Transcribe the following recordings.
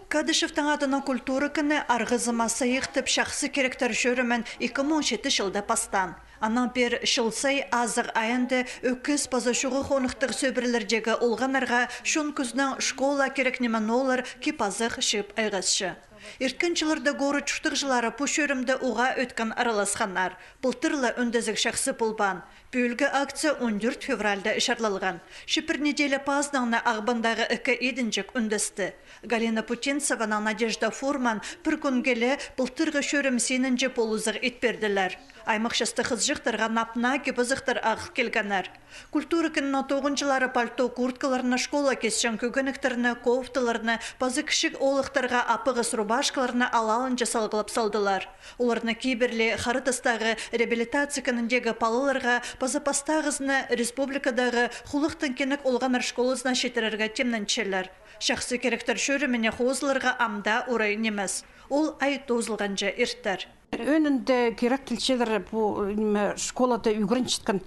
Кадышевтің адына культура күні арғызыма сайықтып шақсы керектер жөрімен 2017 жылда пастан. Анан бер шылсай азық айынды өкіз пазашуғы қонықтық сөбірлердегі олғанарға шун күзнің школа керекнемен олар кипазық шып айғызшы. Ирткен жыларда горы чуштық жылары пушөрімді уға өткен араласқанар. Бұлтырлы өндізік шақсы пулбан. Бөлгі акция 14 февральда ішарлалған. Шипір неделі паздаңна ағбандағы үкі едінжік үндісті. Галина Путинцевана Надежда Фурман бір күнгелі бұлтырғы шөрім сенінже полузық етперділер. Аймақшасты қызжықтырға напна кепізіқтір ағық келгенер. Культура күнінің 9 жылары пальто курткаларына школа кесшен көгініктеріні, кофталарыны, пазы кішік олықтарға апығыз рубашкаларына алалын жасалғылап салдылар. Оларына кейбірлі харытыстағы реабилитация күніндегі палыларға пазапастағызны республикадағы құлықтың кенік олғанар школызына шетерерге темненчелер. Шақсы керектер шөрімене қозыларға амда орай немес. Ол ай тозылғанжа ирттер. Önünde gerektilçeler bu şkolada ügrençtken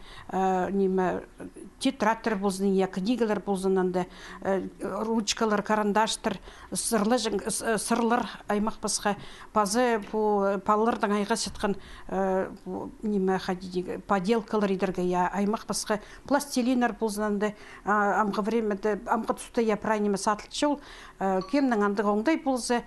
тетрадтар болсын, я книгалар болсынан да ручкалар, карандаштар, сырлар аймақ басқа пазы паллардан айға сеткен поделкалар идерге я аймақ басқа пластилинар болсынан да амға времеде амға тұста я прайнеме сатылчы ол кемнің андығы оңдай болса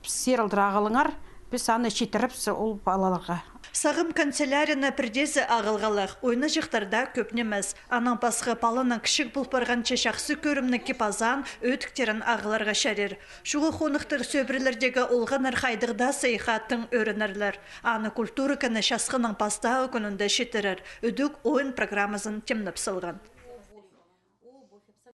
сералдыр ағалыңар біз аны шетеріпсі ол балаларға. Сағым канцелярина бірдесі ағылғалық, ойны жықтарда көпнеміз. Анан басқы палының кішік бұлпарғанчы шақсы көрімні кепазан, өтіктерін ағыларға шәрер. Шуғы қонықтыр сөбірлердегі олғанар қайдығда сайқаттың өрінерлер. Аны культура күні шасқының пастағы күнінде шетерер. Үдік ойын программасын темніп сылған.